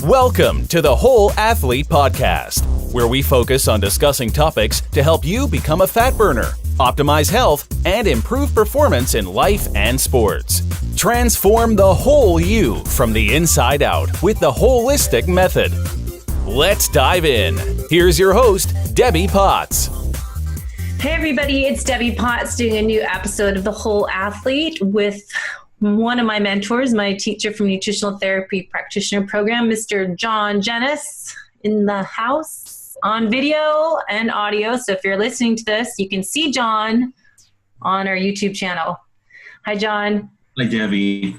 Welcome to the Whole Athlete Podcast, where we focus on discussing topics to help you become a fat burner, optimize health, and improve performance in life and sports. Transform the whole you from the inside out with the holistic method. Let's dive in. Here's your host, Debbie Potts. Hey everybody, it's Debbie Potts doing a new episode of The Whole Athlete with one of my mentors, my teacher from Nutritional Therapy Practitioner Program, Mr. Tjenos, in the house on video and audio. So if you're listening to this, you can see John on our YouTube channel. Hi, John. Hi, Debbie.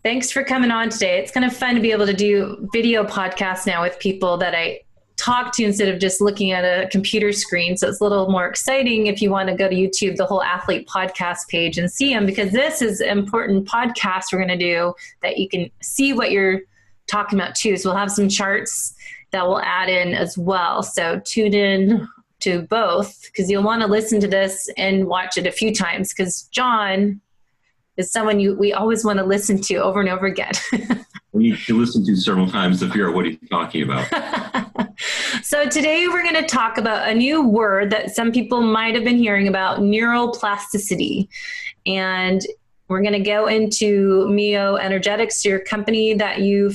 Thanks for coming on today. It's kind of fun to be able to do video podcasts now with people that I talk to instead of just looking at a computer screen. So it's a little more exciting if you want to go to YouTube, the Whole Athlete Podcast page, and see them, because this is an important podcast we're going to do that you can see what you're talking about too. So we'll have some charts that we'll add in as well. So tune in to both, because you'll want to listen to this and watch it a few times, because John is someone we always want to listen to over and over again. We need to listen to several times to figure out what he's talking about. So today we're going to talk about a new word that some people might have been hearing about, neuroplasticity. And we're going to go into Meo Energetics, your company that you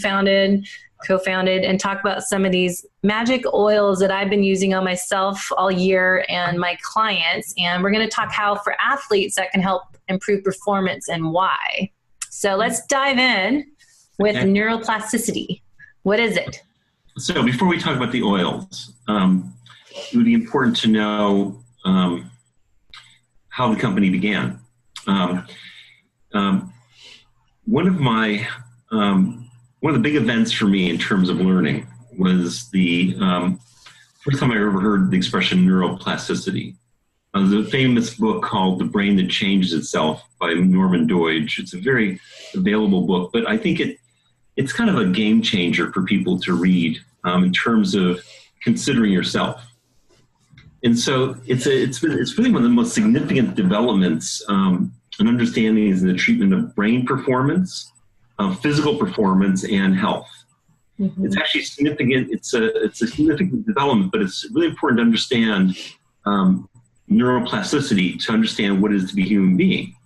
co-founded, and talk about some of these magic oils that I've been using on myself all year and my clients. And we're going to talk how for athletes that can help improve performance and why. So let's dive in with neuroplasticity. What is it? So before we talk about the oils, it would be important to know how the company began. One of the big events for me in terms of learning was the first time I ever heard the expression neuroplasticity. There's a famous book called The Brain That Changes Itself by Norman Doidge. It's a very available book, but I think it's kind of a game changer for people to read in terms of considering yourself. And so it's really one of the most significant developments and understandings in the treatment of brain performance, physical performance, and health. Mm-hmm. It's actually significant. It's a significant development, but it's really important to understand neuroplasticity to understand what it is to be a human being.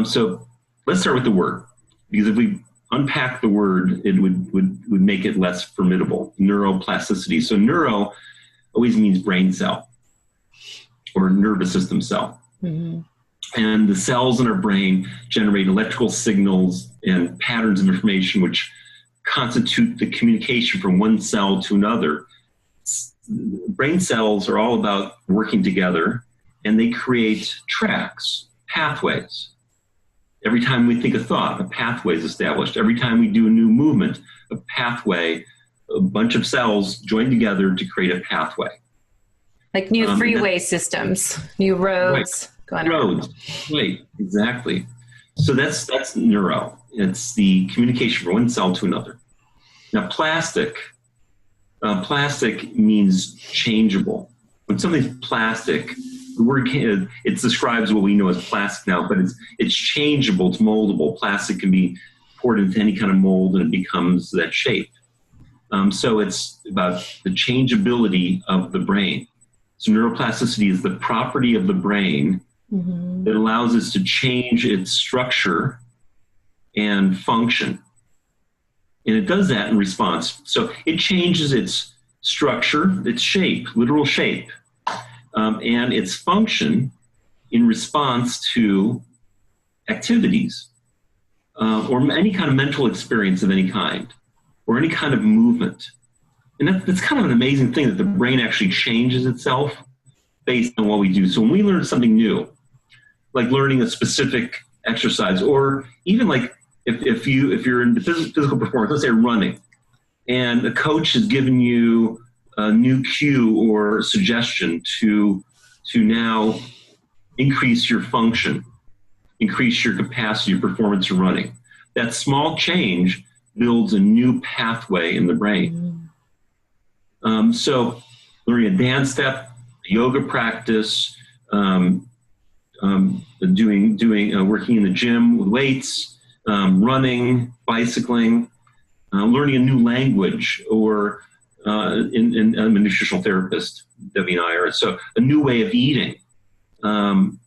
So let's start with the word, because if we unpack the word, it would make it less formidable. Neuroplasticity. So neuro always means brain cell or nervous system cell. Mm-hmm. And the cells in our brain generate electrical signals and patterns of information which constitute the communication from one cell to another. Brain cells are all about working together, and they create tracks, pathways. Every time we think a thought, a pathway is established. Every time we do a new movement, a pathway, a bunch of cells join together to create a pathway. Like new freeway systems, new roads. Right. Roads, right, exactly. So that's neuro. It's the communication from one cell to another. Now, plastic means changeable. When something's plastic, the word it describes what we know as plastic now, but it's changeable, it's moldable. Plastic can be poured into any kind of mold and it becomes that shape. So it's about the changeability of the brain. So neuroplasticity is the property of the brain mm-hmm. that allows us to change its structure and function. And it does that in response. So it changes its structure, its shape, literal shape, and its function in response to activities or any kind of mental experience of any kind or any kind of movement. And that's kind of an amazing thing, that the brain actually changes itself based on what we do. So when we learn something new, like learning a specific exercise, or even like if you're in physical performance, let's say running, and a coach has given you a new cue or suggestion to now increase your function, increase your capacity, your performance of running. That small change builds a new pathway in the brain. So learning a dance step, yoga practice, working in the gym with weights, running, bicycling, learning a new language, or I'm a nutritional therapist, Debbie and I are, so a new way of eating. And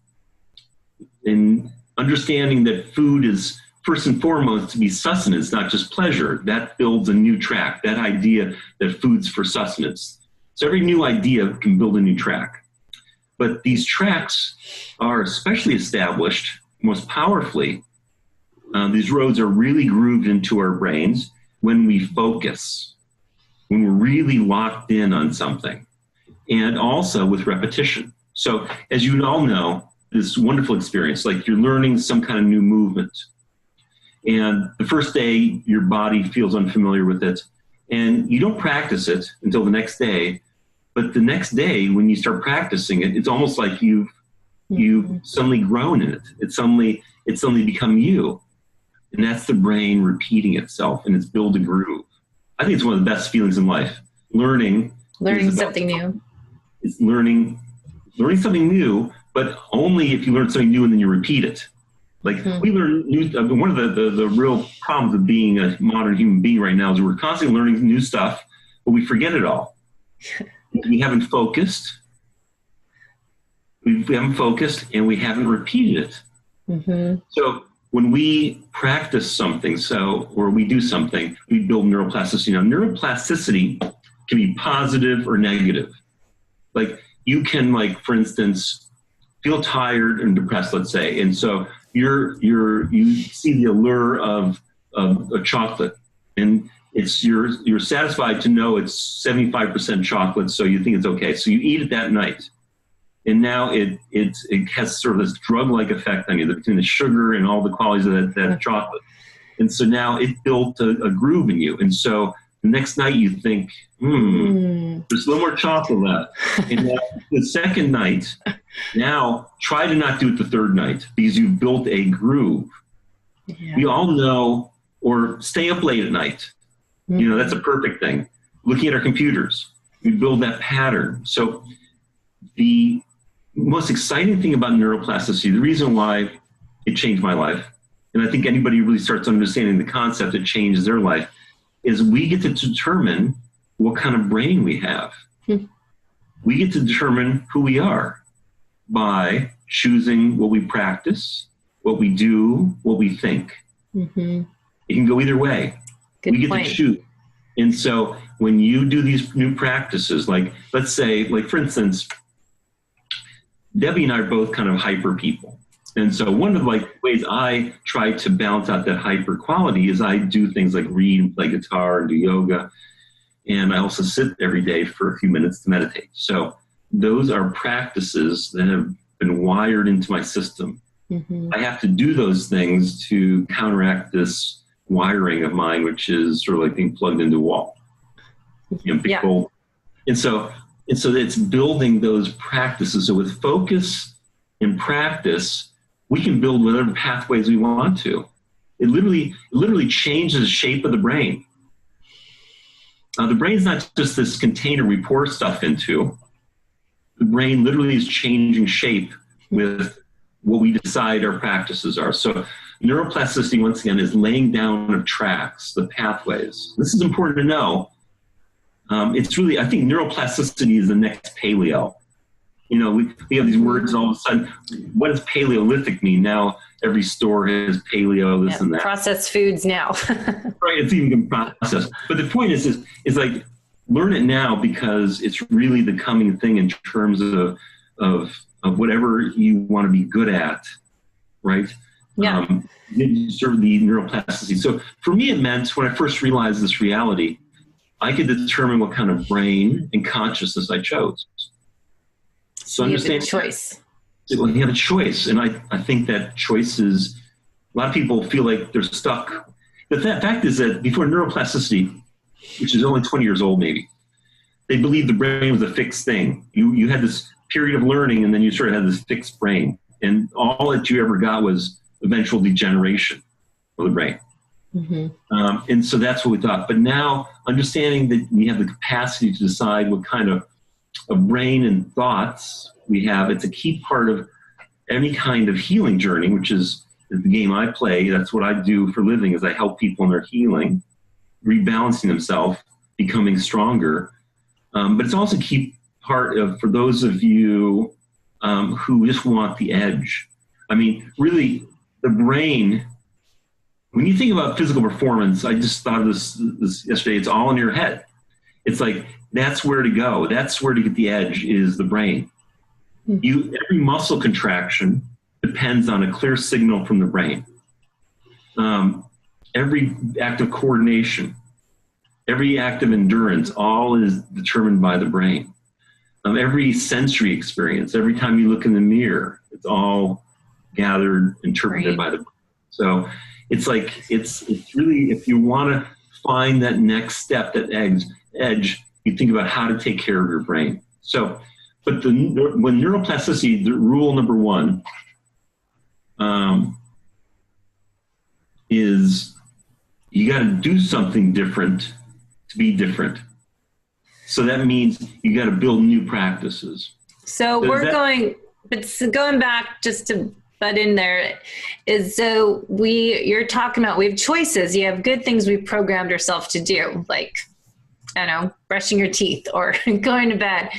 understanding that food is first and foremost to be sustenance, not just pleasure. That builds a new track, that idea that food's for sustenance. So every new idea can build a new track. But these tracks are especially established most powerfully. These roads are really grooved into our brains when we focus, when we're really locked in on something, and also with repetition. So as you all know, this wonderful experience, like you're learning some kind of new movement. And the first day, your body feels unfamiliar with it, and you don't practice it until the next day. But the next day, when you start practicing it, it's almost like you've suddenly grown in it. It's suddenly become you. And that's the brain repeating itself, and it's built a groove. I think it's one of the best feelings in life. Learning something new. It's learning something new, but only if you learn something new and then you repeat it. Like we learn new. One of the real problems of being a modern human being right now is we're constantly learning new stuff, but we forget it all. We haven't focused. We haven't focused, and we haven't repeated it. Mm-hmm. So when we practice something, or we do something, we build neuroplasticity. Now, neuroplasticity can be positive or negative. Like you can, for instance, feel tired and depressed, let's say, and so you see the allure of a chocolate, and you're satisfied to know it's 75% chocolate, so you think it's okay. So you eat it that night, and now it has sort of this drug-like effect on you between the sugar and all the qualities of that chocolate, and so now it built a groove in you, and so the next night you think, there's a little more chocolate left, and now the second night. Now, try to not do it the third night because you've built a groove. Yeah. We all know, or stay up late at night. Mm-hmm. That's a perfect thing. Looking at our computers, we build that pattern. So the most exciting thing about neuroplasticity, the reason why it changed my life, and I think anybody really starts understanding the concept, it changes their life, is we get to determine what kind of brain we have. Mm-hmm. We get to determine who we are by choosing what we practice, what we do, what we think. Mm-hmm. It can go either way. Good we get point. To choose. And so when you do these new practices, let's say, for instance, Debbie and I are both kind of hyper people. And so one of the ways I try to balance out that hyper quality is I do things like read and play guitar and do yoga. And I also sit every day for a few minutes to meditate. So those are practices that have been wired into my system. Mm-hmm. I have to do those things to counteract this wiring of mine, which is sort of like being plugged into a wall. Old. And so it's building those practices. So with focus and practice, we can build whatever pathways we want to. It literally changes the shape of the brain. The brain's not just this container we pour stuff into. The brain literally is changing shape with what we decide our practices are. So neuroplasticity, once again, is laying down of tracks, the pathways. This is important to know. It's really, I think neuroplasticity is the next paleo. We have these words, and all of a sudden, what does Paleolithic mean? Now every store has paleo, this and that. Processed foods now. Right, it's even processed. But the point is learn it now because it's really the coming thing in terms of whatever you want to be good at, right? Yeah. Sort of the neuroplasticity. So for me, it meant when I first realized this reality, I could determine what kind of brain and consciousness I chose. So you have a choice. Well, you have a choice, and I think that choice is, a lot of people feel like they're stuck. But the fact is that before neuroplasticity, which is only 20 years old maybe, they believed the brain was a fixed thing. You had this period of learning, and then you sort of had this fixed brain. And all that you ever got was eventual degeneration of the brain. Mm-hmm. And so that's what we thought. But now, understanding that we have the capacity to decide what kind of brain and thoughts we have, it's a key part of any kind of healing journey, which is the game I play. That's what I do for a living, is I help people in their healing. rebalancing themselves, becoming stronger. But it's also a key part of, for those of you who just want the edge. I mean, really, the brain, when you think about physical performance, I just thought of this yesterday, it's all in your head. It's like, that's where to go. That's where to get the edge, is the brain. Every muscle contraction depends on a clear signal from the brain. Every act of coordination, every act of endurance, all is determined by the brain. Every sensory experience, every time you look in the mirror, it's all gathered, interpreted by the brain. So it's like, it's really, if you want to find that next step, that edge, you think about how to take care of your brain. So, but when neuroplasticity, the rule number one is you got to do something different to be different. So that means you got to build new practices. So going back just to butt in there is, so you're talking about, we have choices. You have good things we've programmed ourselves to do, like, I don't know, brushing your teeth or going to bed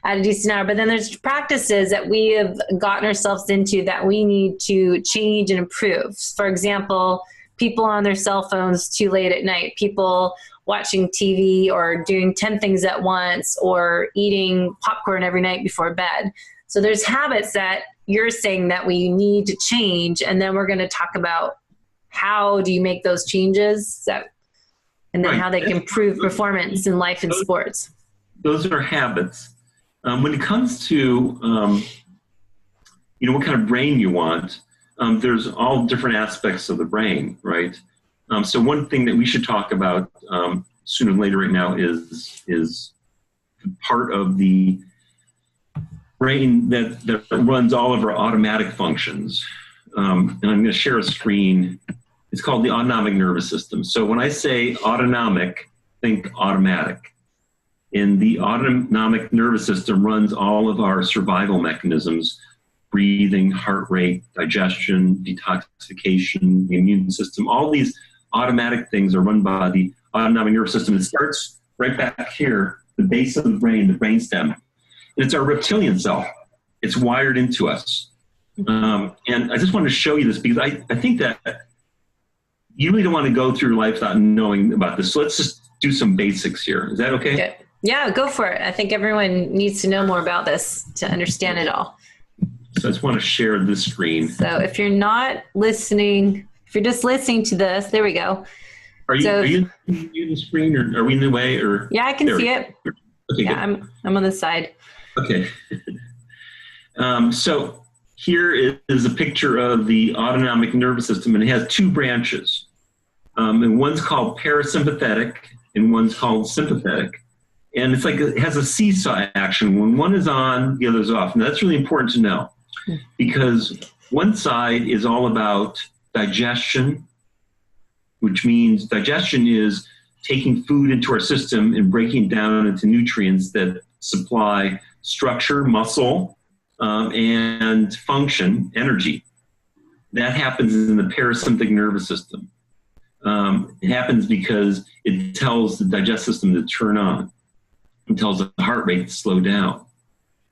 at a decent hour. But then there's practices that we have gotten ourselves into that we need to change and improve. For example, people on their cell phones too late at night, people watching TV or doing 10 things at once, or eating popcorn every night before bed. So there's habits that you're saying that we need to change. And then we're going to talk about how do you make those changes, and then how they can improve performance in life and sports. Those are habits. When it comes to, what kind of brain you want, there's all different aspects of the brain, right? So one thing that we should talk about sooner than later right now is part of the brain that runs all of our automatic functions. And I'm going to share a screen. It's called the autonomic nervous system. So when I say autonomic, think automatic. And the autonomic nervous system runs all of our survival mechanisms: breathing, heart rate, digestion, detoxification, the immune system. All these automatic things are run by the autonomic nervous system. It starts right back here, the base of the brain, the brainstem. And it's our reptilian self. It's wired into us. And I just wanted to show you this because I think that you really don't want to go through life without knowing about this. So let's just do some basics here. Is that okay? Good. Yeah, go for it. I think everyone needs to know more about this to understand it all. So I just want to share this screen. So if you're not listening, if you're just listening to this, there we go. Are you in the screen, or are we in the way? Or yeah, I can see it. Okay, yeah, good. I'm on the side. Okay. So here is a picture of the autonomic nervous system, and it has two branches. And one's called parasympathetic, and one's called sympathetic. And it's like it has a seesaw action. When one is on, the other's off. And that's really important to know, because one side is all about digestion, which means digestion is taking food into our system and breaking it down into nutrients that supply structure, muscle, and function, energy. That happens in the parasympathetic nervous system. It happens because it tells the digestive system to turn on. It tells the heart rate to slow down.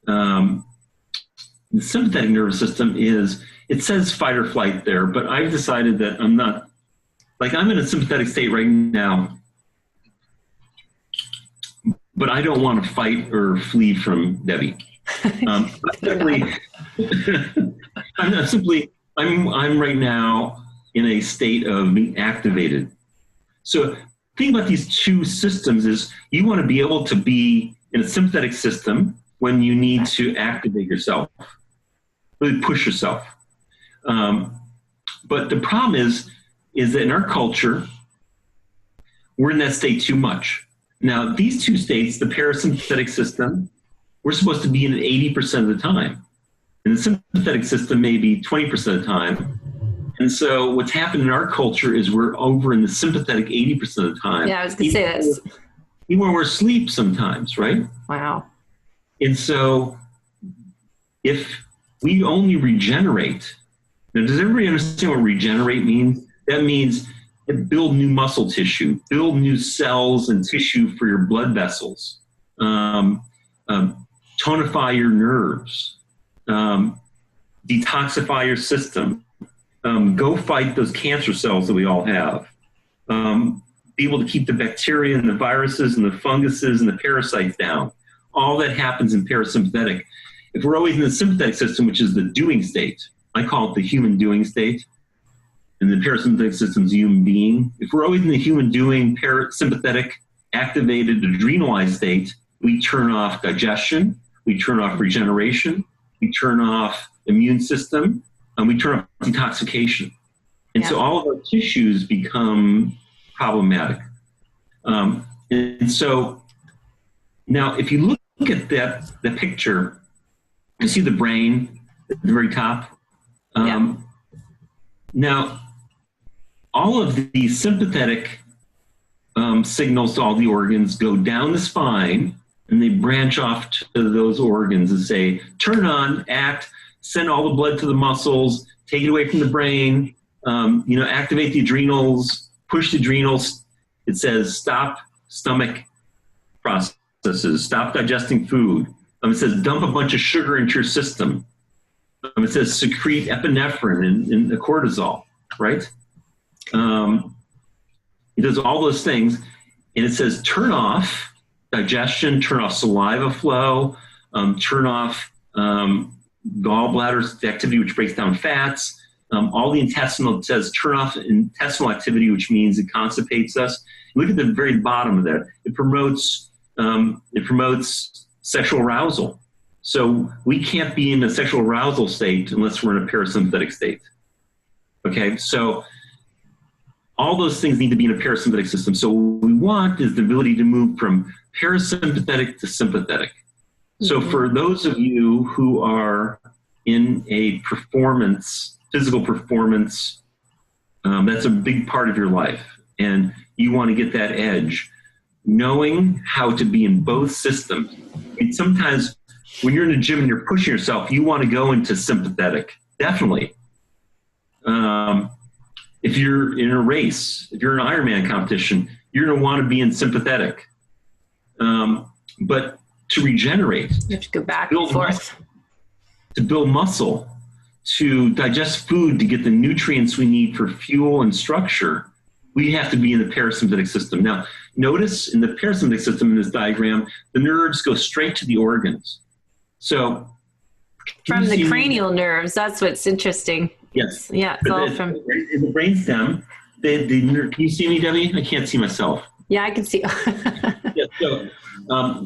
The sympathetic nervous system it says fight or flight there, but I've decided that I'm not, I'm in a sympathetic state right now, but I don't want to fight or flee from Debbie. I'm right now in a state of being activated. So think about these two systems is you want to be able to be in a sympathetic system when you need to activate yourself, really push yourself. But the problem is that in our culture, we're in that state too much. Now, these two states, the parasympathetic system, we're supposed to be in it 80% of the time. And the sympathetic system maybe 20% of the time. And so what's happened in our culture is we're over in the sympathetic 80% of the time. Yeah, I was going to say this. Even when we're asleep sometimes, right? Wow. And so if we only regenerate, now does everybody understand what regenerate means? That means build new muscle tissue, build new cells and tissue for your blood vessels, tonify your nerves, detoxify your system, go fight those cancer cells that we all have, be able to keep the bacteria and the viruses and the funguses and the parasites down. All that happens in parasympathetic. If we're always in the sympathetic system, which is the doing state, I call it the human doing state, and the parasympathetic system is human being. If we're always in the human doing, parasympathetic, activated, adrenalized state, we turn off digestion, we turn off regeneration, we turn off immune system, and we turn off detoxification. And so all of our tissues become problematic. And so now if you look at the picture, you see the brain at the very top. Now, all of these sympathetic signals to all the organs go down the spine, and they branch off to those organs and say, turn on, act, send all the blood to the muscles, take it away from the brain, activate the adrenals, push the adrenals. It says stop stomach processes, stop digesting food. It says dump a bunch of sugar into your system. It says secrete epinephrine and the cortisol, right? It does all those things. And it says turn off digestion, turn off saliva flow, turn off gallbladder activity, which breaks down fats. All the intestinal, it says turn off intestinal activity, which means it constipates us. Look at the very bottom of that. It promotes sexual arousal. So we can't be in a sexual arousal state unless we're in a parasympathetic state. Okay, so all those things need to be in a parasympathetic system. So what we want is the ability to move from parasympathetic to sympathetic. So for those of you who are in a physical performance, that's a big part of your life. And you want to get that edge. Knowing how to be in both systems. And sometimes when you're in the gym and you're pushing yourself, you want to go into sympathetic, definitely. If you're in a race, if you're in an Ironman competition, you're going to want to be in sympathetic. But to regenerate, you have to go back and forth. To build muscle, to digest food, to get the nutrients we need for fuel and structure, we have to be in the parasympathetic system. Now, notice in the parasympathetic system in this diagram, the nerves go straight to the organs. So from the cranial nerves, that's what's interesting. Yes. Yeah, it's all from in the brainstem. Can you see me, Debbie? I can't see myself. Yeah, I can see. Yeah, so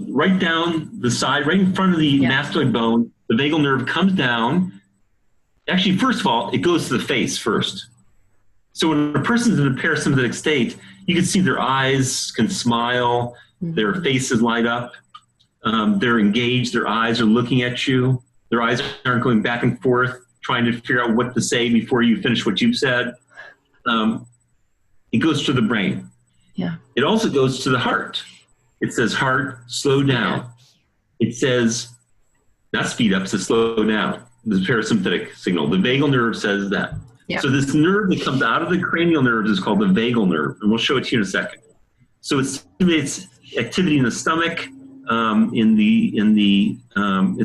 right down the side, right in front of the mastoid bone, the vagal nerve comes down. Actually, first of all, it goes to the face first. So when a person's in a parasympathetic state, you can see their eyes can smile, their faces light up, they're engaged, their eyes are looking at you, their eyes aren't going back and forth, trying to figure out what to say before you finish what you've said. It goes to the brain. Yeah. It also goes to the heart. It says, heart, slow down. It says, not speed up, it says slow down. The parasympathetic signal. The vagal nerve says that. Yeah. So this nerve that comes out of the cranial nerves is called the vagal nerve, and we'll show it to you in a second. So it stimulates activity in the stomach, it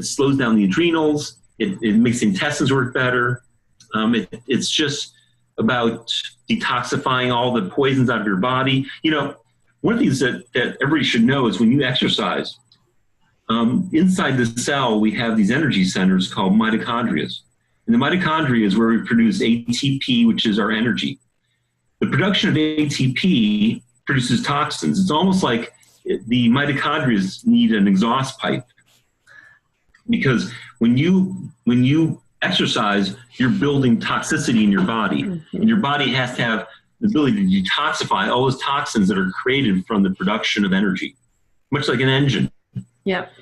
slows down the adrenals, it makes the intestines work better. It's just about detoxifying all the poisons out of your body. You know, one of the things that everybody should know is when you exercise, inside the cell we have these energy centers called mitochondria. And the mitochondria is where we produce ATP, which is our energy. The production of ATP produces toxins. It's almost like the mitochondria need an exhaust pipe, because when you exercise, you're building toxicity in your body, and your body has to have the ability to detoxify all those toxins that are created from the production of energy, much like an engine. Yep.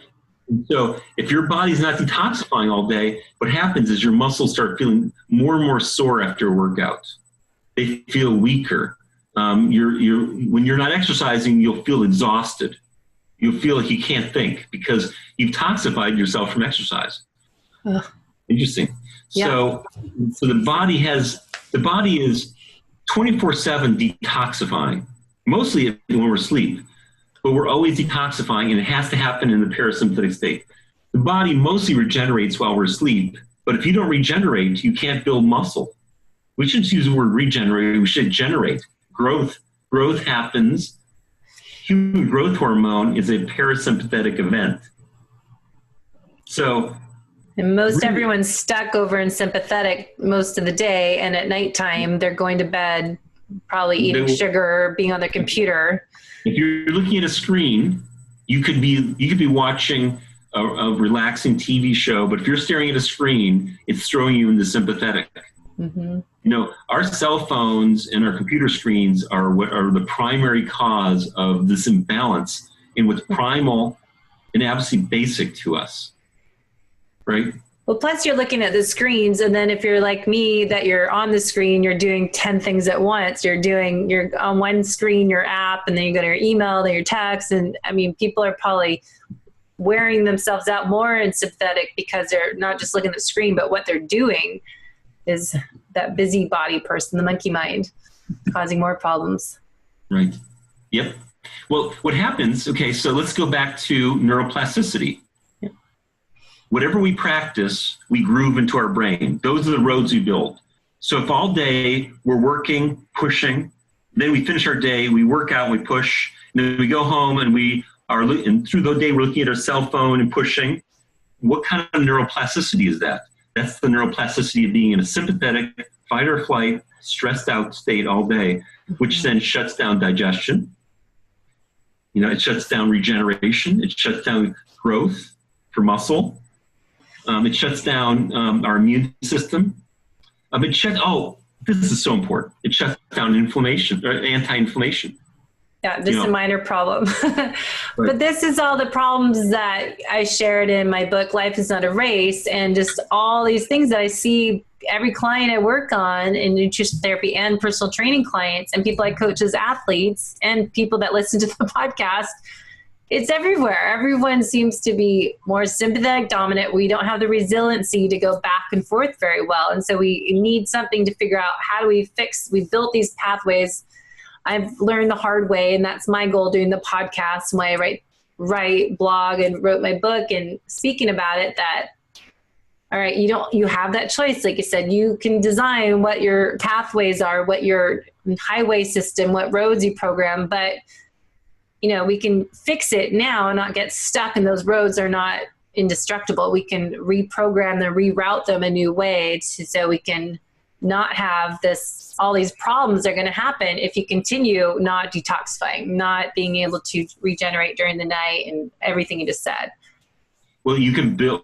So if your body's not detoxifying all day, what happens is your muscles start feeling more and more sore after a workout. They feel weaker. When you're not exercising, you'll feel exhausted. You'll feel like you can't think because you've toxified yourself from exercise. Interesting. Yeah. So the body is 24/7 detoxifying, mostly when we're asleep, but we're always detoxifying, and it has to happen in the parasympathetic state. The body mostly regenerates while we're asleep, but if you don't regenerate, you can't build muscle. We shouldn't use the word regenerate, we should generate. Growth happens. Human growth hormone is a parasympathetic event. So, and everyone's stuck over in sympathetic most of the day, and at nighttime they're going to bed, probably eating sugar, being on their computer. If you're looking at a screen, you could be watching a relaxing TV show, but if you're staring at a screen, it's throwing you into sympathetic. Mm-hmm. You know, our cell phones and our computer screens are what are the primary cause of this imbalance in what's primal and absolutely basic to us, right? Well, plus you're looking at the screens, and then if you're like me, that you're on the screen, you're doing 10 things at once. You're on one screen, your app, and then you go to your email, then your text. And I mean, people are probably wearing themselves out more in sympathetic because they're not just looking at the screen, but what they're doing is that busybody person, the monkey mind, causing more problems. Right. Yep. Well, what happens, okay, so let's go back to neuroplasticity. Yep. Whatever we practice, we groove into our brain. Those are the roads we build. So if all day we're working, pushing, then we finish our day, we work out, we push, and then we go home and and through the day we're looking at our cell phone and pushing, what kind of neuroplasticity is that? That's the neuroplasticity of being in a sympathetic, fight or flight, stressed out state all day, which then shuts down digestion. You know, it shuts down regeneration. It shuts down growth for muscle. It shuts down our immune system. This is so important. It shuts down inflammation, or anti-inflammation. Yeah, just a minor problem. But this is all the problems that I shared in my book, Life is Not a Race, and just all these things that I see every client I work on in nutrition therapy and personal training clients and people I coach as athletes and people that listen to the podcast. It's everywhere. Everyone seems to be more sympathetic dominant. We don't have the resiliency to go back and forth very well. And so we need something to figure out how do we built these pathways. I've learned the hard way, and that's my goal doing the podcast, why I write blog and wrote my book and speaking about it, that, all right, you have that choice. Like you said, you can design what your pathways are, what your highway system, what roads you program, but you know, we can fix it now and not get stuck, and those roads are not indestructible. We can reprogram them, reroute them a new way so we can not have all these problems are going to happen if you continue not detoxifying, not being able to regenerate during the night, and everything you just said. Well, you can build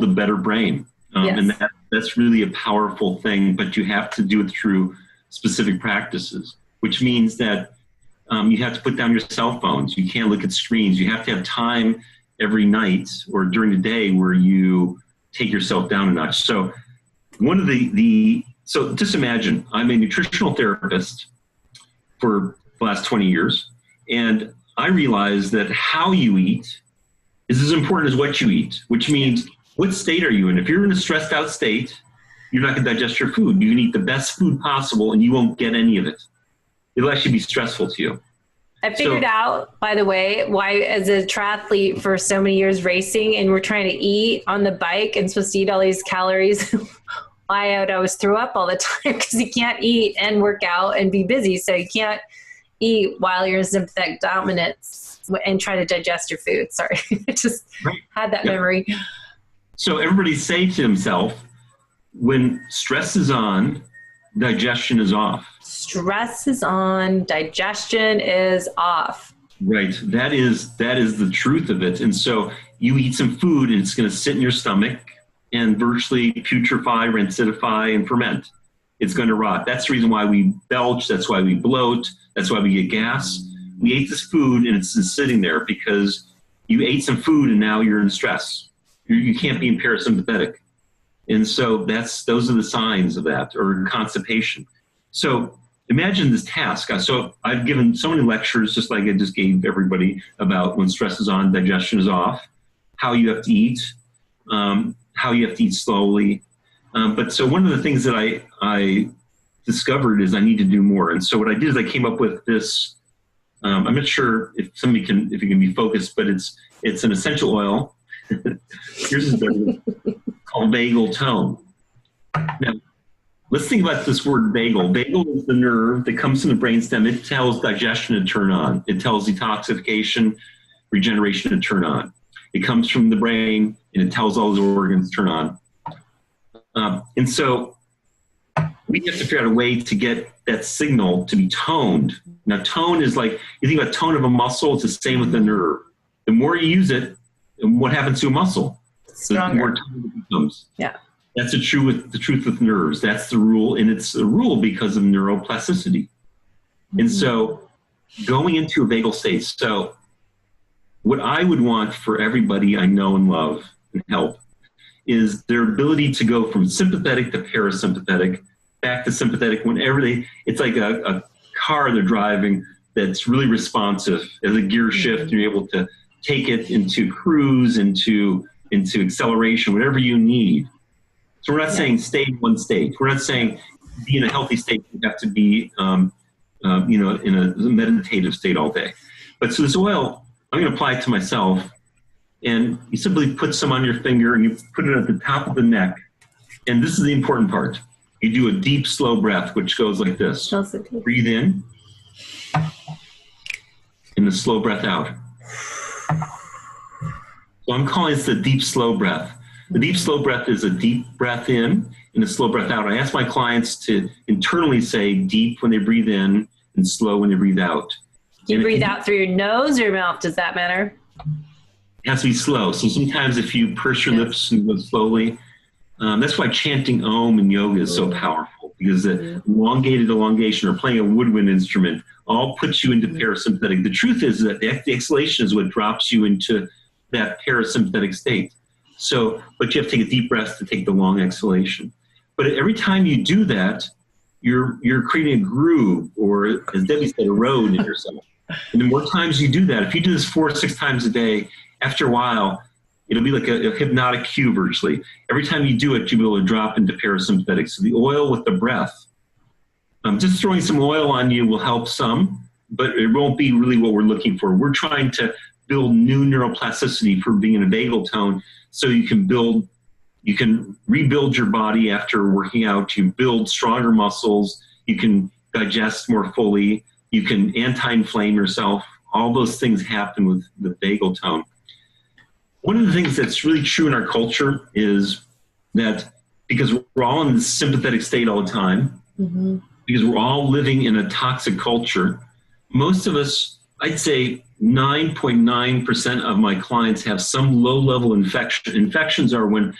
a better brain. Yes. And that's really a powerful thing, but you have to do it through specific practices, which means that you have to put down your cell phones. You can't look at screens. You have to have time every night or during the day where you take yourself down a notch. So one of so just imagine, I'm a nutritional therapist for the last 20 years, and I realize that how you eat is as important as what you eat, which means what state are you in? If you're in a stressed out state, you're not going to digest your food. You can eat the best food possible and you won't get any of it. It'll actually be stressful to you. I figured out, by the way, why as a triathlete for so many years racing, and we're trying to eat on the bike and supposed to eat all these calories, why I would always throw up all the time, because you can't eat and work out and be busy. So you can't eat while you're in sympathetic dominance and try to digest your food. Sorry, I just had that memory. So everybody say to himself, when stress is on, digestion is off. Stress is on, digestion is off. Right. That is the truth of it. And so you eat some food and it's going to sit in your stomach and virtually putrefy, rancidify, and ferment. It's going to rot. That's the reason why we belch. That's why we bloat. That's why we get gas. We ate this food and it's just sitting there because you ate some food and now you're in stress. You can't be in parasympathetic. And so those are the signs of that, or constipation. So imagine this task. So I've given so many lectures, just like I just gave everybody, about when stress is on, digestion is off, how you have to eat, how you have to eat slowly. But so one of the things that I discovered is I need to do more. And so what I did is I came up with this, I'm not sure if it can be focused, but it's an essential oil. Here's called Vagal Tone. Now, let's think about this word vagal. Vagal is the nerve that comes from the brainstem. It tells digestion to turn on. It tells detoxification, regeneration to turn on. It comes from the brain, and it tells all those organs to turn on. And so we have to figure out a way to get that signal to be toned. Now, tone is like, you think about tone of a muscle, it's the same with the nerve. The more you use it, what happens to a muscle? Stronger. The more toned it becomes. Yeah. That's the truth with nerves. That's the rule, and it's a rule because of neuroplasticity. And so going into a vagal state. So what I would want for everybody I know and love and help is their ability to go from sympathetic to parasympathetic, back to sympathetic whenever it's like a car they're driving that's really responsive as a gear shift. You're able to take it into cruise, into acceleration, whatever you need. So we're not saying stay in one state. We're not saying be in a healthy state. You have to be, in a meditative state all day. But so this oil, I'm going to apply it to myself. And you simply put some on your finger and you put it at the top of the neck. And this is the important part. You do a deep, slow breath, which goes like this. Breathe in. And the slow breath out. So I'm calling this the deep, slow breath. The deep, slow breath is a deep breath in and a slow breath out. I ask my clients to internally say deep when they breathe in and slow when they breathe out. Do you breathe out through your nose or your mouth? Does that matter? It has to be slow. So sometimes if you purse your lips and go slowly, that's why chanting Om in yoga is so powerful, because the elongated elongation or playing a woodwind instrument all puts you into parasympathetic. The truth is that the exhalation is what drops you into that parasympathetic state. So, but you have to take a deep breath to take the long exhalation. But every time you do that, you're creating a groove, or as Debbie said, a road in yourself. And the more times you do that, if you do this 4 or 6 times a day, after a while, it'll be like a hypnotic cue virtually. Every time you do it, you'll be able to drop into parasympathetic. So the oil with the breath, just throwing some oil on you will help some, but it won't be really what we're looking for. We're trying to build new neuroplasticity for being in a vagal tone, so you can rebuild your body after working out. You build stronger muscles. You can digest more fully. You can anti-inflame yourself. All those things happen with the vagal tone. One of the things that's really true in our culture is that because we're all in this sympathetic state all the time, because we're all living in a toxic culture, most of us, I'd say 9.9% of my clients have some low-level infection. Infections are when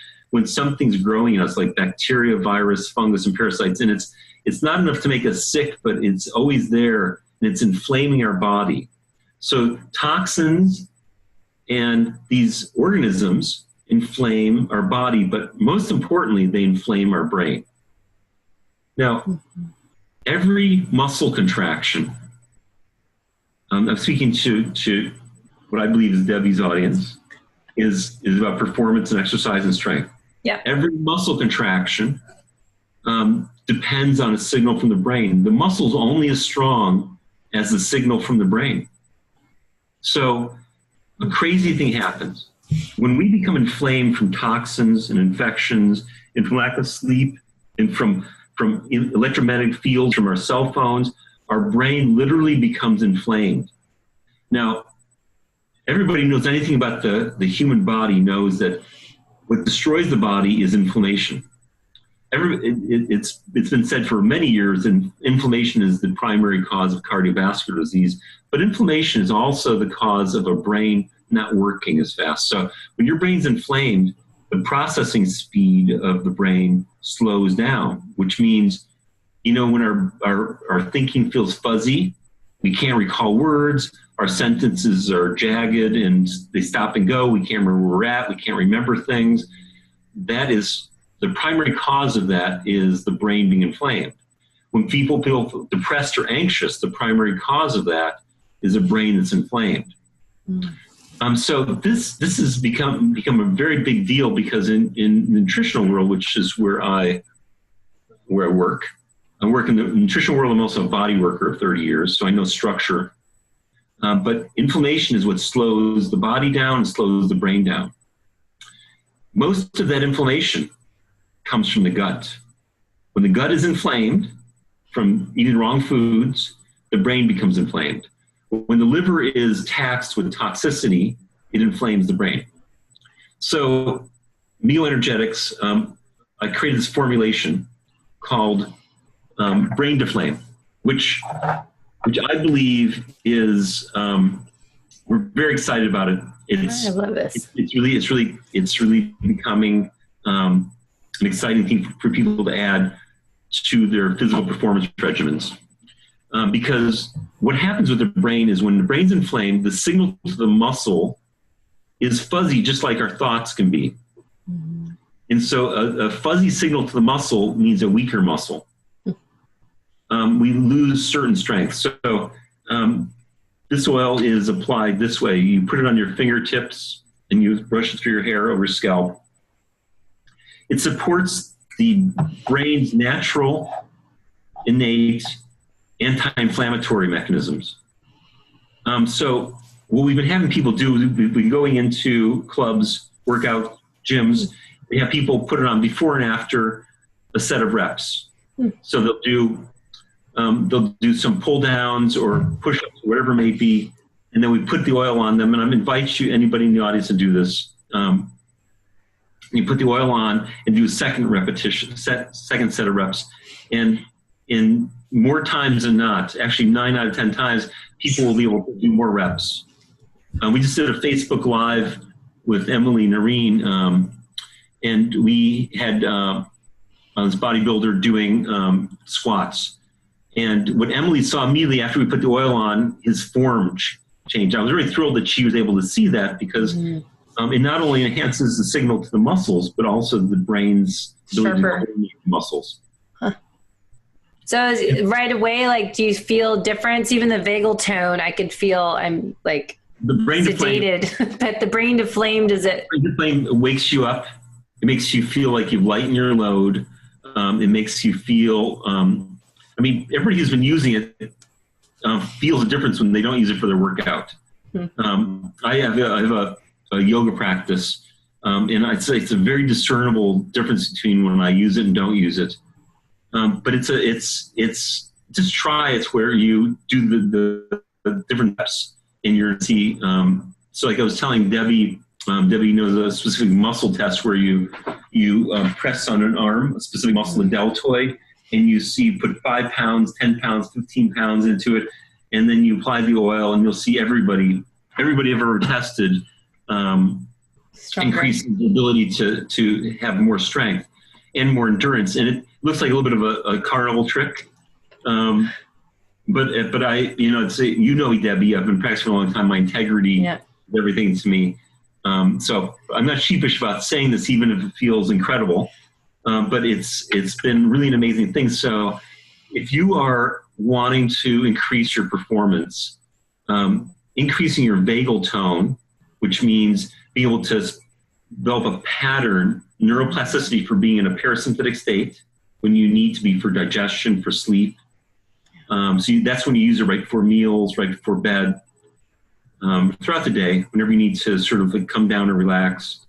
something's growing in us, like bacteria, virus, fungus, and parasites, and it's not enough to make us sick, but it's always there, and it's inflaming our body. So toxins and these organisms inflame our body, but most importantly, they inflame our brain. Now, every muscle contraction, I'm speaking to what I believe is Debbie's audience, is about performance and exercise and strength. Yeah. Every muscle contraction depends on a signal from the brain. The muscle's only as strong as the signal from the brain. So a crazy thing happens. When we become inflamed from toxins and infections and from lack of sleep and from electromagnetic fields from our cell phones, our brain literally becomes inflamed. Now, everybody knows anything about the human body knows that what destroys the body is inflammation. It's been said for many years, and inflammation is the primary cause of cardiovascular disease, but inflammation is also the cause of a brain not working as fast. So when your brain's inflamed, the processing speed of the brain slows down, which means, when our thinking feels fuzzy, we can't recall words, our sentences are jagged and they stop and go, we can't remember where we're at, we can't remember things. That is, the primary cause of that is the brain being inflamed. When people feel depressed or anxious, the primary cause of that is a brain that's inflamed. So this has become a very big deal, because in the nutritional world, which is where I work, I work in the nutritional world. I'm also a body worker of 30 years, so I know structure. But inflammation is what slows the body down and slows the brain down. Most of that inflammation comes from the gut. When the gut is inflamed from eating wrong foods, the brain becomes inflamed. When the liver is taxed with toxicity, it inflames the brain. So Meo Energetics, I created this formulation called Brain Deflame, which I believe is, we're very excited about it. I love this. It's really becoming an exciting thing for people to add to their physical performance regimens. Because what happens with the brain is when the brain's inflamed, the signal to the muscle is fuzzy, just like our thoughts can be. Mm-hmm. And so a fuzzy signal to the muscle means a weaker muscle. We lose certain strength. So this oil is applied this way. You put it on your fingertips and you brush it through your hair over your scalp. It supports the brain's natural, innate, anti-inflammatory mechanisms. So what we've been having people do, we've been going into clubs, workout gyms, we have people put it on before and after a set of reps. So they'll do some pull downs or push-ups, whatever it may be, and then we put the oil on them. And I invite you, anybody in the audience, to do this. You put the oil on and do a second set of reps. And in more times than not, actually 9 out of 10 times, people will be able to do more reps. We just did a Facebook Live with Emily Nareen, and we had this bodybuilder doing squats. And what Emily saw immediately after we put the oil on, his form changed. I was really thrilled that she was able to see that because it not only enhances the signal to the muscles, but also the brain's ability to coordinate the muscles. So right away, like, do you feel difference? Even the vagal tone, I could feel I'm like the brain sedated, but the brain deflamed, is it? The brain deflamed wakes you up. It makes you feel like you've lightened your load. It makes you feel, everybody who's been using it feels a difference when they don't use it for their workout. I have a yoga practice, and I'd say it's a very discernible difference between when I use it and don't use it. But it's just try it where you do the different steps and you're see. So like I was telling Debbie, Debbie knows a specific muscle test where you press on an arm, a specific muscle, the deltoid, and you put 5 pounds, 10 pounds, 15 pounds into it, and then you apply the oil, and you'll see everybody I've ever tested increases the ability to have more strength and more endurance. And it looks like a little bit of a carnival trick. But I, it's, me, Debbie, I've been practicing for a long time. My integrity, everything to me. So I'm not sheepish about saying this, even if it feels incredible. But it's been really an amazing thing. So if you are wanting to increase your performance, increasing your vagal tone, which means being able to develop a pattern, neuroplasticity for being in a parasympathetic state when you need to be for digestion, for sleep. So that's when you use it right before meals, right before bed, throughout the day, whenever you need to sort of like come down and relax.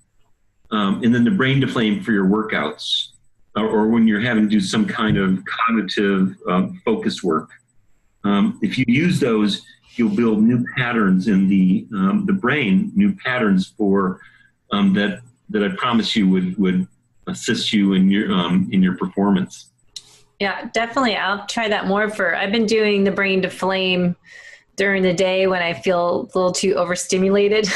And then the brain deflame for your workouts, or when you're having to do some kind of cognitive focused work. If you use those, you'll build new patterns in the brain, new patterns for that I promise you would assist you in your performance. Yeah, definitely. I'll try that more. I've been doing the brain deflame during the day when I feel a little too overstimulated,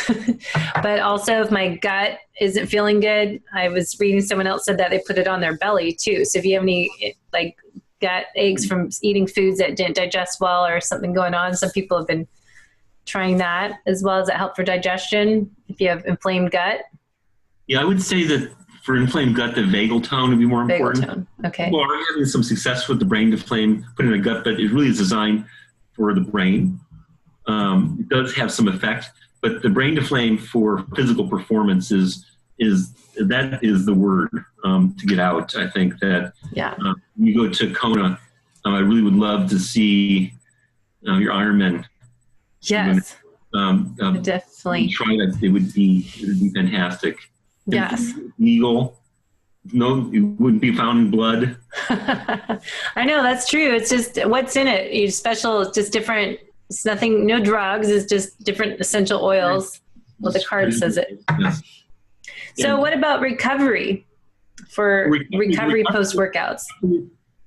but also if my gut isn't feeling good. I was reading someone else said that they put it on their belly too. So if you have any like gut aches from eating foods that didn't digest well or something going on, some people have been trying that as well. Does that help for digestion if you have inflamed gut? Yeah, I would say that for inflamed gut, the vagal tone would be more important. Vagal tone. Okay. People are having some success with the brain deflame, putting in a gut, but it really is designed for the brain. It does have some effect, but the brain deflame for physical performance is the word to get out. I think that you go to Kona I really would love to see your Ironman. Yes. Definitely. Try that. It would be fantastic. Yes. Eagle. No, it wouldn't be found in blood. I know, that's true. It's just what's in it. It's special. It's just different. It's nothing, no drugs. It's just different essential oils. Well, the card says it. Yes. So what about recovery for recovery post-workouts?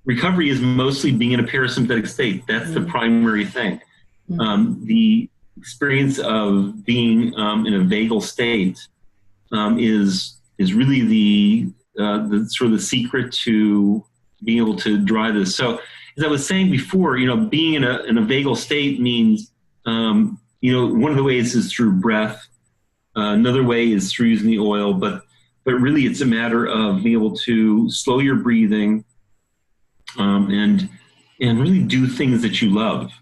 Recovery is mostly being in a parasympathetic state. That's the primary thing. The experience of being in a vagal state is really the sort of the secret to being able to drive this. So as I was saying before, being in a vagal state means, one of the ways is through breath. Another way is through using the oil, but really it's a matter of being able to slow your breathing and really do things that you love.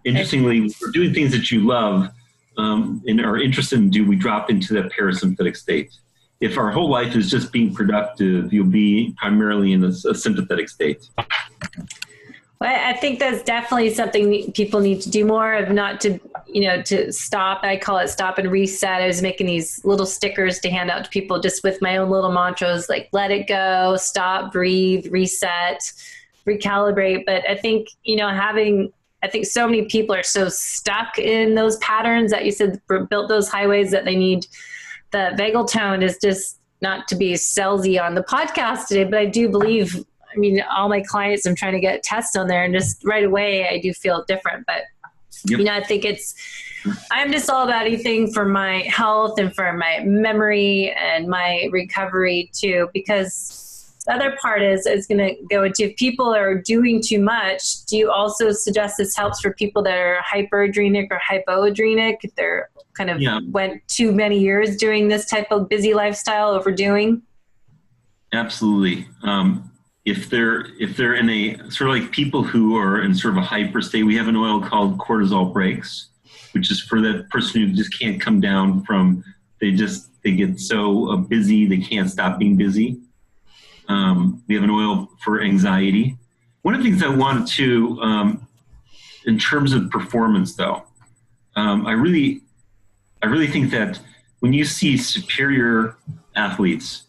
Interestingly, for doing things that you love and are interested in we drop into that parasympathetic state. If our whole life is just being productive, you'll be primarily in a sympathetic state. Well, I think that's definitely something people need to do more of, not to, to stop. I call it stop and reset. I was making these little stickers to hand out to people just with my own little mantras, like let it go, stop, breathe, reset, recalibrate. But I think, I think so many people are so stuck in those patterns that you said built those highways that they need. The vagal tone is just not to be salesy on the podcast today, but I do believe, all my clients, I'm trying to get tests on there, and just right away I do feel different. But, I think I'm just all about anything for my health and for my memory and my recovery too, because the other part is going to go into, if people are doing too much, do you also suggest this helps for people that are hyperadrenic or hypoadrenic? If they're kind of went too many years doing this type of busy lifestyle, overdoing? Absolutely. If they're in a sort of like people who are in sort of a hyper state, we have an oil called cortisol breaks, which is for that person who just can't come down from, they get so busy, they can't stop being busy. We have an oil for anxiety. One of the things I wanted to, in terms of performance though, I really think that when you see superior athletes,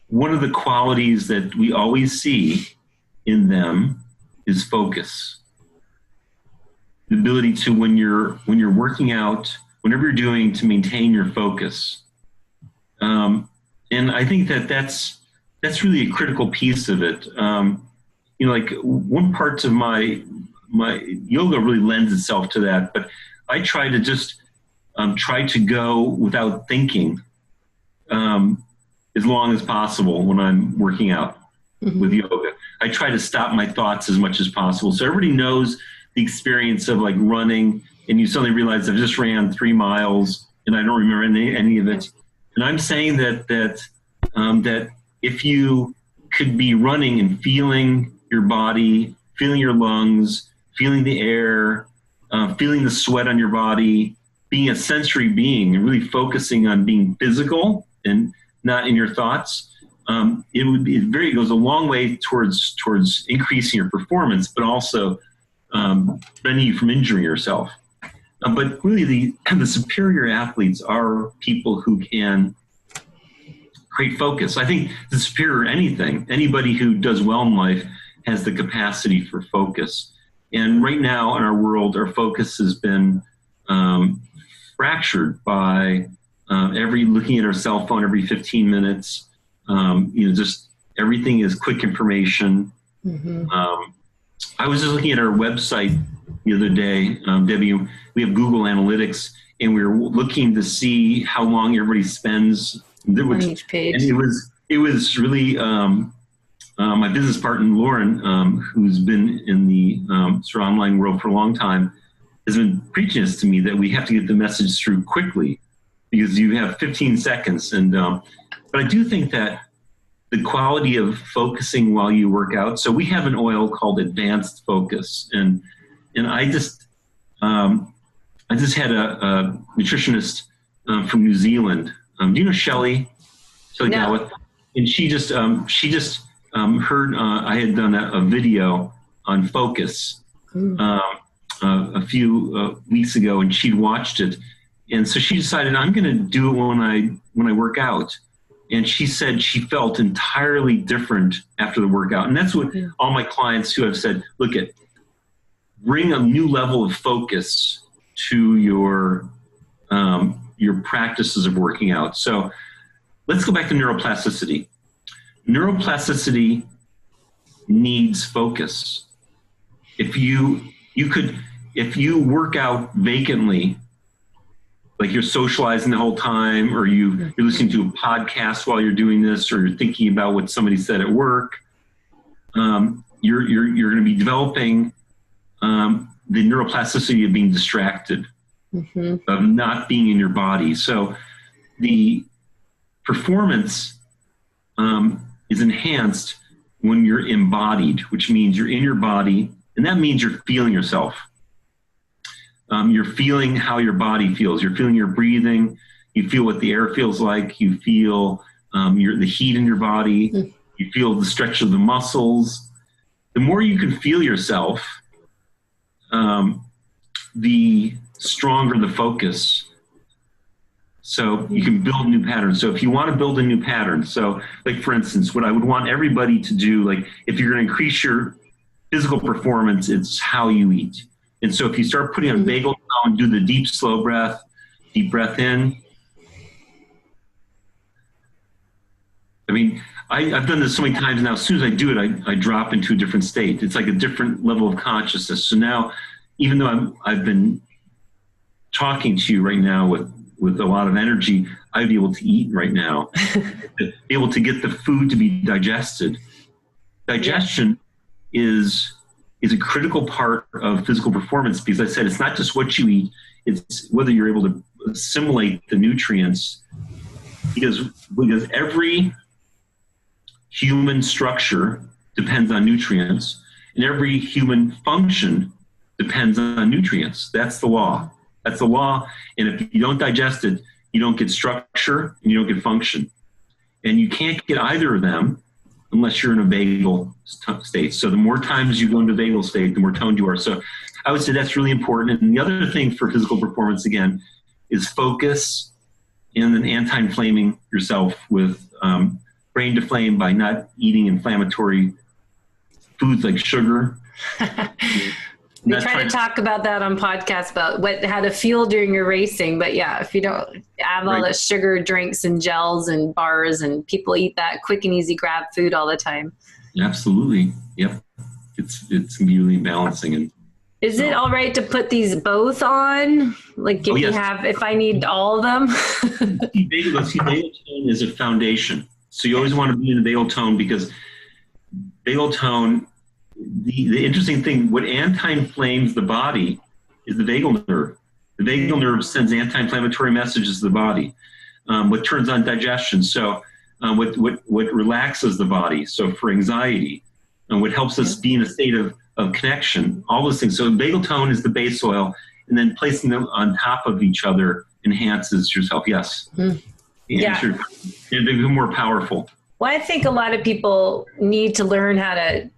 one of the qualities that we always see in them is focus. The ability to, when you're working out, whenever you're doing, to maintain your focus. And I think that's really a critical piece of it. Like one part of my yoga really lends itself to that, but I try to just try to go without thinking as long as possible when I'm working out with yoga. I try to stop my thoughts as much as possible. So everybody knows the experience of like running, and you suddenly realize I've just ran 3 miles and I don't remember any of it. And I'm saying that if you could be running and feeling your body, feeling your lungs, feeling the air, feeling the sweat on your body, being a sensory being and really focusing on being physical and not in your thoughts, it goes a long way towards increasing your performance, but also preventing you from injuring yourself. But really the superior athletes are people who can create focus. I think the superior anything, anybody who does well in life has the capacity for focus. And right now in our world, our focus has been fractured by looking at our cell phone every 15 minutes. Just everything is quick information. I was just looking at our website the other day, Debbie. We have Google Analytics, and we were looking to see how long everybody spends on each page. And it was really my business partner Lauren, who's been in the sort of online world for a long time, has been preaching this to me that we have to get the message through quickly because you have 15 seconds. And but I do think that the quality of focusing while you work out. So we have an oil called Advanced Focus, and I just had a nutritionist from New Zealand. Do you know Shelley Gawith? And she just heard I had done a video on focus a few weeks ago, and she'd watched it. And so she decided, I'm going to do it when I work out. And she said she felt entirely different after the workout. And that's what all my clients who have said, look at, bring a new level of focus to your practices of working out. So let's go back to neuroplasticity. Neuroplasticity needs focus. If you work out vacantly, like you're socializing the whole time, or you're listening to a podcast while you're doing this, or you're thinking about what somebody said at work, you're going to be developing the neuroplasticity of being distracted, of not being in your body. So the performance is enhanced when you're embodied, which means you're in your body, and that means you're feeling yourself. You're feeling how your body feels. You're feeling your breathing. You feel what the air feels like. You feel the heat in your body. You feel the stretch of the muscles. The more you can feel yourself, the stronger the focus. So you can build new patterns. So if you want to build a new pattern, so like for instance, what I would want everybody to do, like if you're going to increase your physical performance, it's how you eat. And so if you start putting on vagal tone, do the deep, slow breath, deep breath in. I mean, I've done this so many times now. As soon as I do it, I drop into a different state. It's like a different level of consciousness. So now, even though I've been talking to you right now with a lot of energy, I'd be able to eat right now, be able to get the food to be digested. Digestion is a critical part of physical performance, because I said it's not just what you eat, it's whether you're able to assimilate the nutrients, because every human structure depends on nutrients, and every human function depends on nutrients. That's the law. That's the law. And if you don't digest it, you don't get structure and you don't get function. And you can't get either of them unless you're in a vagal state. So the more times you go into vagal state, the more toned you are. So I would say that's really important. And the other thing for physical performance, again, is focus and then anti-inflaming yourself with brain deflame by not eating inflammatory foods like sugar. We try to talk about that on podcasts about how to fuel during your racing. But yeah, if you don't have all the sugar drinks and gels and bars, and people eat that quick and easy grab food all the time. Absolutely. Yep. It's really balancing. And is it all right to put these both on? Like if I need all of them? Vagal tone is a foundation. So you always want to be in the vagal tone, because vagal tone, the interesting thing, what anti-inflames the body is the vagal nerve. The vagal nerve sends anti-inflammatory messages to the body. What turns on digestion. So what relaxes the body. So for anxiety, and what helps us be in a state of connection, all those things. So vagal tone is the base oil, and then placing them on top of each other enhances yourself. Yes. Yeah. And become more powerful. Well, I think a lot of people need to learn how to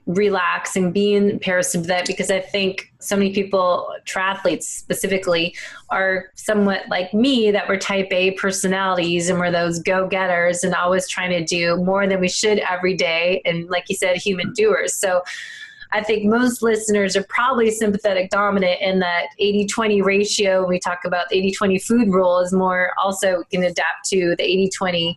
relax and be in parasympathetic, because I think so many people, triathletes specifically, are somewhat like me, that we're type A personalities, and we're those go-getters and always trying to do more than we should every day. And like you said, human doers. So I think most listeners are probably sympathetic dominant, in that 80-20 ratio. When we talk about the 80-20 food rule, is more also can adapt to the 80-20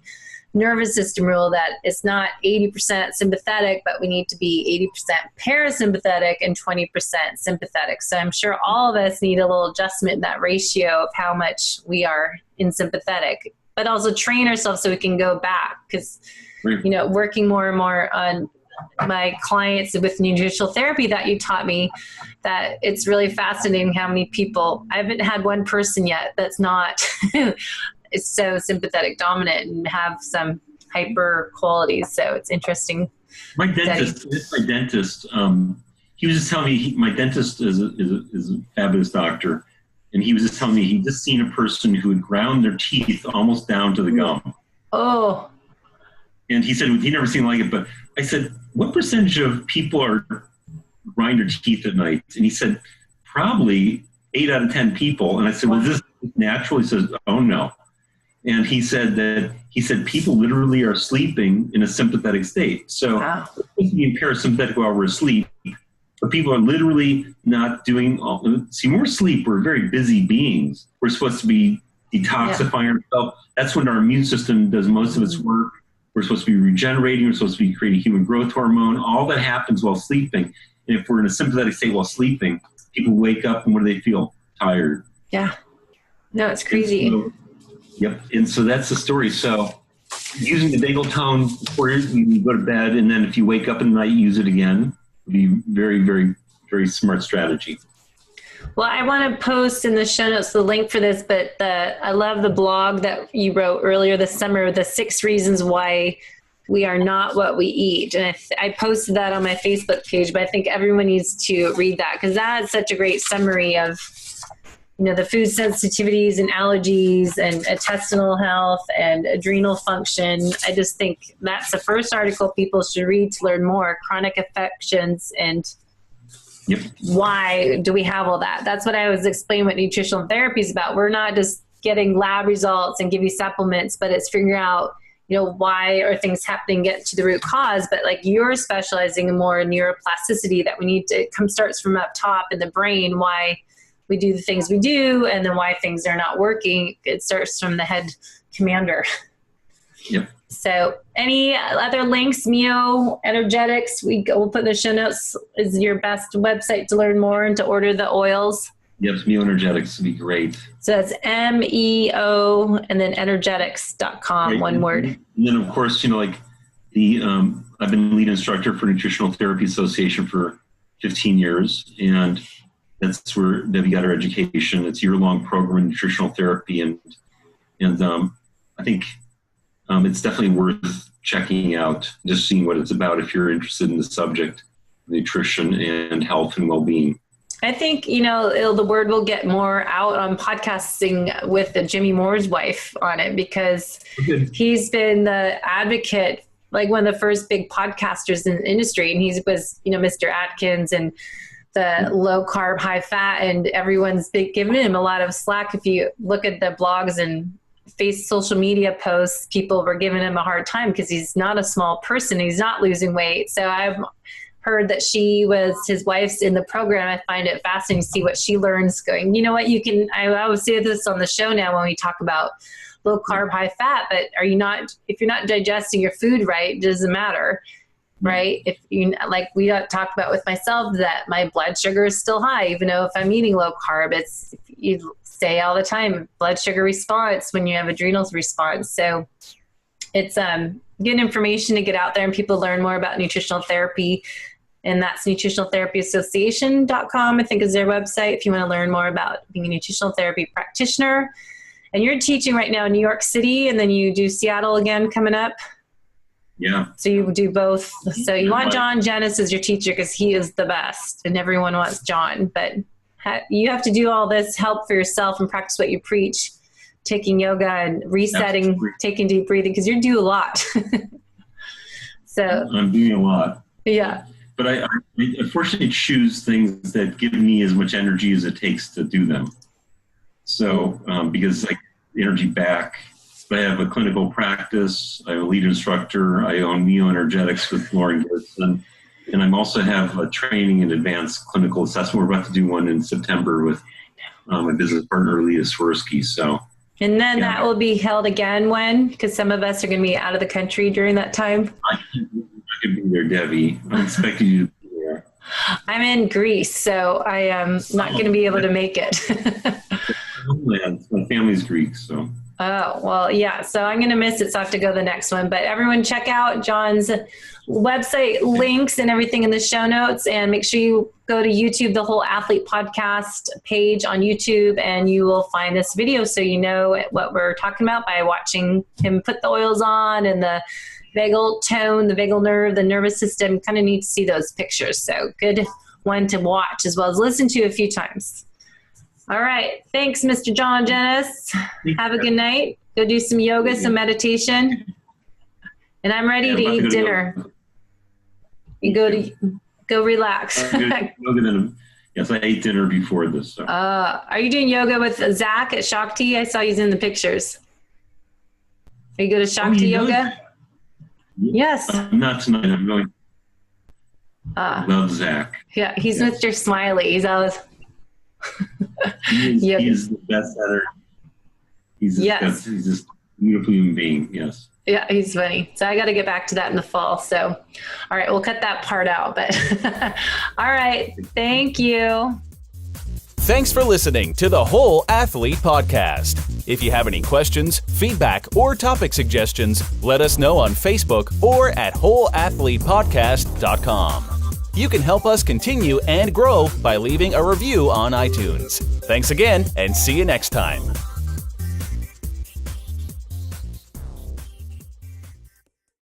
nervous system rule, that it's not 80% sympathetic, but we need to be 80% parasympathetic and 20% sympathetic. So I'm sure all of us need a little adjustment in that ratio of how much we are in sympathetic, but also train ourselves so we can go back. Because, working more and more on my clients with nutritional therapy that you taught me, that it's really fascinating how many people, I haven't had one person yet that's not is so sympathetic dominant and have some hyper qualities. So it's interesting. My dentist, he was just telling me, my dentist is a fabulous doctor. And he was just telling me he just seen a person who had ground their teeth almost down to the gum. Oh. And he said, he never seen like it. But I said, what percentage of people are grind their teeth at night? And he said, probably 8 out of 10 people. And I said, well, is this natural? He says, oh, no. And he said people literally are sleeping in a sympathetic state. So we're supposed to be in parasympathetic while we're asleep, but people are literally not doing see, when we're asleep, we're very busy beings. We're supposed to be detoxifying ourselves. That's when our immune system does most of its work. We're supposed to be regenerating. We're supposed to be creating human growth hormone. All that happens while sleeping. And if we're in a sympathetic state while sleeping, people wake up and what do they feel? Tired. Yeah. No, it's crazy. Yep. And so that's the story. So using the vagal tone before you go to bed, and then if you wake up in the night, use it again, would be very, very, very smart strategy. Well, I want to post in the show notes the link for this, but I love the blog that you wrote earlier this summer, the 6 reasons why we are not what we eat. And I posted that on my Facebook page, but I think everyone needs to read that because that is such a great summary of, the food sensitivities and allergies and intestinal health and adrenal function. I just think that's the first article people should read to learn more. Chronic affections and why do we have all that? That's what I was explaining what nutritional therapy is about. We're not just getting lab results and give you supplements, but it's figuring out, why are things happening, get to the root cause. But like you're specializing in more neuroplasticity that we need to starts from up top in the brain, why we do the things we do, and then why things are not working. It starts from the head commander. Yep. So any other links? Meo Energetics, we'll put in the show notes, is your best website to learn more and to order the oils. Yes, Meo Energetics would be great. So that's MEO and then energetics.com, right. one word. And then of course, I've been lead instructor for Nutritional Therapy Association for 15 years. And that's where we got our education. It's a year-long program in nutritional therapy. And I think it's definitely worth checking out, just seeing what it's about if you're interested in the subject, nutrition and health and well-being. I think, the word will get more out on podcasting with Jimmy Moore's wife on it because he's been the advocate, like one of the first big podcasters in the industry. And he was, Mr. Atkins and the low carb, high fat, and everyone's giving him a lot of slack. If you look at the blogs and social media posts, people were giving him a hard time because he's not a small person. He's not losing weight. So I've heard that his wife's in the program. I find it fascinating to see what she learns going, I always say this on the show now when we talk about low carb, high fat, but if you're not digesting your food right, it doesn't matter. Right? If we talked about with myself that my blood sugar is still high, even though if I'm eating low carb, you say all the time, blood sugar response when you have adrenals response. So it's good information to get out there and people learn more about nutritional therapy. And that's nutritionaltherapyassociation.com, I think is their website if you want to learn more about being a nutritional therapy practitioner. And you're teaching right now in New York City and then you do Seattle again coming up. Yeah. So you do both. So you want John Tjenos as your teacher because he is the best and everyone wants John. But you have to do all this help for yourself and practice what you preach, taking yoga and resetting, taking deep breathing because you do a lot. So I'm doing a lot. Yeah. But I unfortunately choose things that give me as much energy as it takes to do them. So because I get the energy back. I have a clinical practice. I'm a lead instructor. I own Meo Energetics with Lauren Gerson. And I also have a training in advanced clinical assessment. We're about to do one in September with my business partner, Leah Swirsky. And then that will be held again when? Because some of us are going to be out of the country during that time. I could be there, Debbie. I expect you to be there. I'm in Greece, so I am not going to be able to make it. My family's Greek, so. Oh, well, yeah. So I'm going to miss it. So I have to go to the next one. But everyone check out John's website links and everything in the show notes. And make sure you go to YouTube, the Whole Athlete podcast page on YouTube, and you will find this video so you know what we're talking about by watching him put the oils on and the vagal tone, the vagal nerve, the nervous system. Kind of need to see those pictures. So good one to watch as well as listen to a few times. All right. Thanks, Mr. John Tjenos. Have a good night. Go do some yoga, some meditation. And I'm ready to eat dinner. You go to Go relax. Yoga then, yes, I ate dinner before this. So. Are you doing yoga with Zach at Shakti? I saw he's in the pictures. Are you go to Shakti yoga? Yes. Not tonight. I'm going. Love Zach. Yeah, he's Mr. Smiley. He's always. He's the best at it. He's just a beautiful human being. Yes. Yeah, he's funny. So I got to get back to that in the fall. So, all right, we'll cut that part out. But all right, thank you. Thanks for listening to the Whole Athlete Podcast. If you have any questions, feedback, or topic suggestions, let us know on Facebook or at wholeathletepodcast.com. You can help us continue and grow by leaving a review on iTunes. Thanks again, and see you next time.